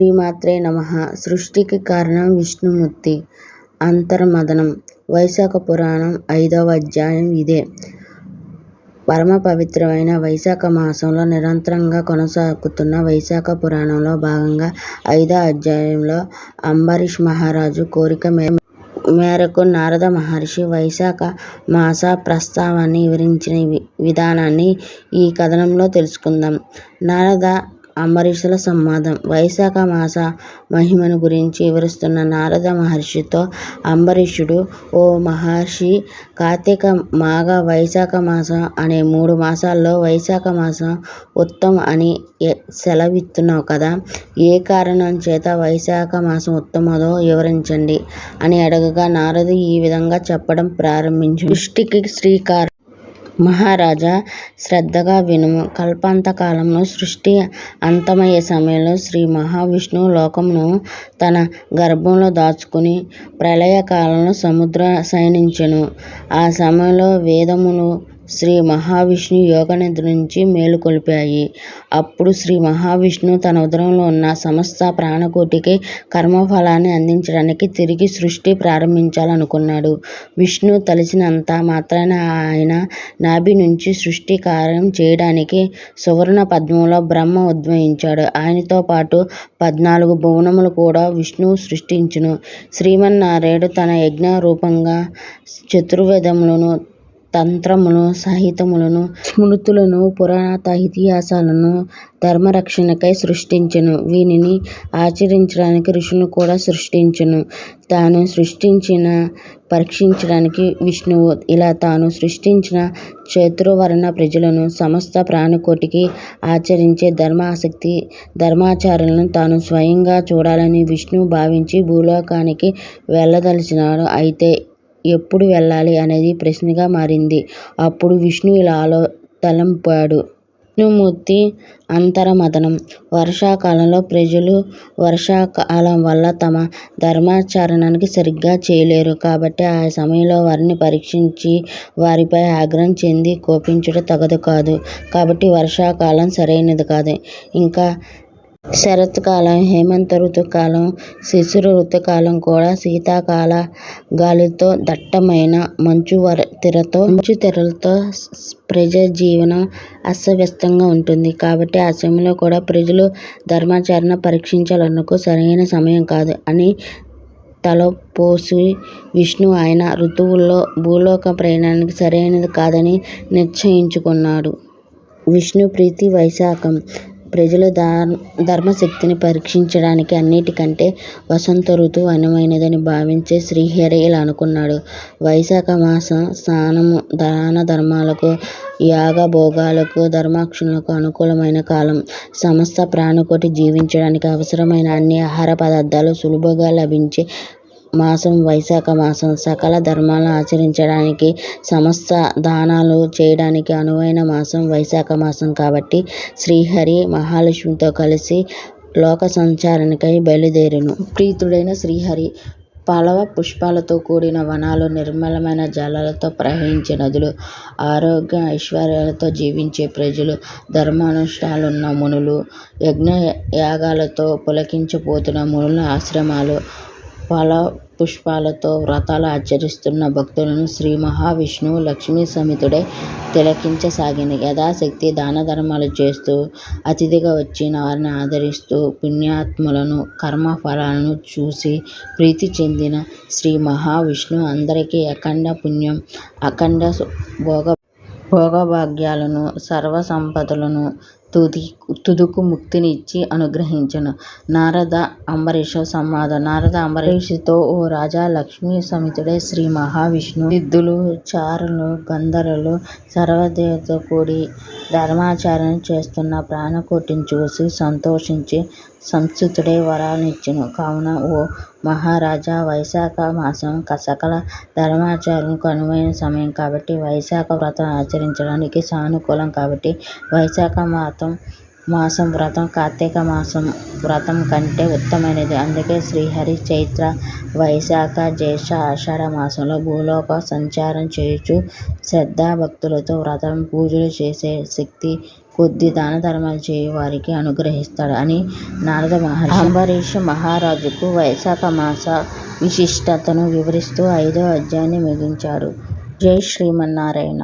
శ్రీమాత్రే నమః. సృష్టికి కారణం విష్ణుమూర్తి. అంతర్మథనం. వైశాఖ పురాణం 5వ అధ్యాయం ఇదే. పరమ పవిత్రమైన వైశాఖ మాసంలో నిరంతరంగా కొనసాగుతున్న వైశాఖ పురాణంలో భాగంగా 5వ అధ్యాయంలో అంబరీష్ మహారాజు కోరిక మేరకు నారద మహర్షి వైశాఖ మాస ప్రస్తావాన్ని వివరించిన విధానాన్ని ఈ కథనంలో తెలుసుకుందాం. నారద అంబరీషుల సంవాదం. వైశాఖ మాస మహిమను గురించి వివరిస్తున్న నారద మహర్షితో అంబరీషుడు, ఓ మహర్షి, కార్తీక, మాఘ, వైశాఖ మాసం అనే 3 మాసాల్లో వైశాఖ మాసం ఉత్తమం అని సెలవిస్తున్నావు కదా, ఏ కారణం చేత వైశాఖ మాసం ఉత్తమదో వివరించండి అని అడగగా నారదుడు ఈ విధంగా చెప్పడం ప్రారంభించాడు. సృష్టికి శ్రీకారం. మహారాజా, శ్రద్ధగా వినుము. కల్పాంతకాలంలో సృష్టి అంతమయ్యే సమయంలో శ్రీ మహావిష్ణువు లోకమును తన గర్భంలో దాచుకుని ప్రళయకాలంలో సముద్రం శయనించెను. ఆ సమయంలో వేదములు శ్రీ మహావిష్ణువు యోగనిద్ర నుంచి మేలుకొల్పాయి. అప్పుడు శ్రీ మహావిష్ణువు తన ఉదరంలో ఉన్న సమస్త ప్రాణకోటికి కర్మఫలాన్ని అందించడానికి తిరిగి సృష్టి ప్రారంభించాలనుకున్నాడు. విష్ణువు తలచినంత మాత్రాన ఆయన నాభి నుంచి సృష్టి కార్యం చేయడానికి సువర్ణ పద్మంలో బ్రహ్మ ఉద్భవించాడు. ఆయనతో పాటు 14 భువనములు కూడా విష్ణువు సృష్టించును. శ్రీమన్నారాయణుడు తన యజ్ఞ రూపంగా చతుర్వేదములను, తంత్రములు, సాహిత్యములను, స్మృతులను, పురాణ ఇతిహాసాలను ధర్మరక్షణకై సృష్టించెను. వీనిని ఆచరించడానికి ఋషులను కూడా సృష్టించెను. తాను సృష్టించిన పరీక్షించడానికి విష్ణువు ఇలా తాను సృష్టించిన చతుర్వర్ణ ప్రజలను, సమస్త ప్రాణికోటికి ఆచరించే ధర్మాసక్తి ధర్మాచారాలను తాను స్వయంగా చూడాలని విష్ణువు భావించి భూలోకానికి వెళ్ళదలిచినాడు. అయితే ఎప్పుడు వెళ్ళాలి అనేది ప్రశ్నగా మారింది. అప్పుడు విష్ణువు ఇలా తలంపాడు. విష్ణుమూర్తి అంతర్మథనం. వర్షాకాలంలో ప్రజలు వర్షాకాలం వల్ల తమ ధర్మాచరణానికి సరిగ్గా చేయలేరు. కాబట్టి ఆ సమయంలో వారిని పరీక్షించి వారిపై ఆగ్రహం చెంది కోపించుట తగదు కాదు. కాబట్టి వర్షాకాలం సరైనది కాదు. ఇంకా శరత్కాలం, హేమంత ఋతుకాలం, శిశిర ఋతుకాలం కూడా శీతాకాల గాలితో, దట్టమైన మంచు తెరలతో ప్రజాజీవనం అస్తవ్యస్తంగా ఉంటుంది. కాబట్టి ఆ సమయంలో కూడా ప్రజలు ధర్మాచరణ పరీక్షించాలనుకో సరైన సమయం కాదు అని తలపోసి విష్ణువు ఆయన ఋతువుల్లో భూలోక ప్రయాణానికి సరైనది కాదని నిశ్చయించుకున్నాడు. విష్ణు ప్రీతి. వైశాఖం. ప్రజల ధర్మశక్తిని పరీక్షించడానికి అన్నిటికంటే వసంత ఋతువు అనువైనదని భావించే శ్రీహరి ఇలా అనుకున్నాడు. వైశాఖ మాసం స్నానము, దాన ధర్మాలకు, యాగ భోగాలకు, ధర్మాక్షులకు అనుకూలమైన కాలం. సమస్త ప్రాణికోటి జీవించడానికి అవసరమైన అన్ని ఆహార పదార్థాలు సులభంగా లభించే మాసం వైశాఖ మాసం. సకల ధర్మాలను ఆచరించడానికి, సమస్త దానాలు చేయడానికి అనువైన మాసం వైశాఖ మాసం. కాబట్టి శ్రీహరి మహాలక్ష్మితో కలిసి లోక సంచారానికై బయలుదేరెను. ప్రీతుడైన శ్రీహరి పలవ పుష్పాలతో కూడిన వనాలు, నిర్మలమైన జలాలతో ప్రవహించే నదులు, ఆరోగ్య ఐశ్వర్యాలతో జీవించే ప్రజలు, ధర్మానుష్ఠానాలున్న మునులు, యజ్ఞ యాగాలతో పులకించిపోతున్న మునుల ఆశ్రమాలు, ఫల పుష్పాలతో వ్రతాలు ఆచరిస్తున్న భక్తులను శ్రీ మహావిష్ణువు లక్ష్మీ సమితుడై తిలకించసాగిన. యథాశక్తి దాన ధర్మాలు చేస్తూ, అతిథిగా వచ్చిన వారిని ఆదరిస్తూ, పుణ్యాత్ములను, కర్మఫలాలను చూసి ప్రీతి చెందిన శ్రీ మహావిష్ణువు అందరికీ అఖండ పుణ్యం, అఖండ భోగభాగ్యాలను, సర్వ సంపదలను, తుదకు ముక్తిని ఇచ్చి అనుగ్రహించెను. నారద అంబరీష సంవాదం. నారద అంబరీషుతో, ఓ రాజా, లక్ష్మీ సమితుడై శ్రీ మహావిష్ణువు సిద్ధులు, చారులు, గంధర్వులు, సర్వదేవతలతో కూడి ధర్మాచరణ చేస్తున్న ప్రాణకోటిని చూసి సంతోషించి సంతుష్టుడై వరాలనిచ్చెను. కావున ఓ మహారాజా, వైశాఖ మాసం సకల ధర్మాచరణకు అనువైన సమయం కాబట్టి వైశాఖ వ్రతం ఆచరించడానికి సానుకూలం. కాబట్టి వైశాఖ మాసం వ్రతం కార్తీక మాసం వ్రతం కంటే ఉత్తమమైనది. అందుకే శ్రీహరి చైత్ర, వైశాఖ, జ్యేష్ఠ, ఆషాఢ మాసంలో భూలోక సంచారం చేయుచు శ్రద్ధాభక్తులతో వ్రతం పూజలు చేసే శక్తి కొద్ది దాన ధర్మాలు చేయు వారికి అనుగ్రహిస్తాడు అని నారద మహర్షి అంబరీష మహారాజుకు వైశాఖ మాస విశిష్టతను వివరిస్తూ 5వ అధ్యాయాన్ని ముగించాడు. జై శ్రీమన్నారాయణ.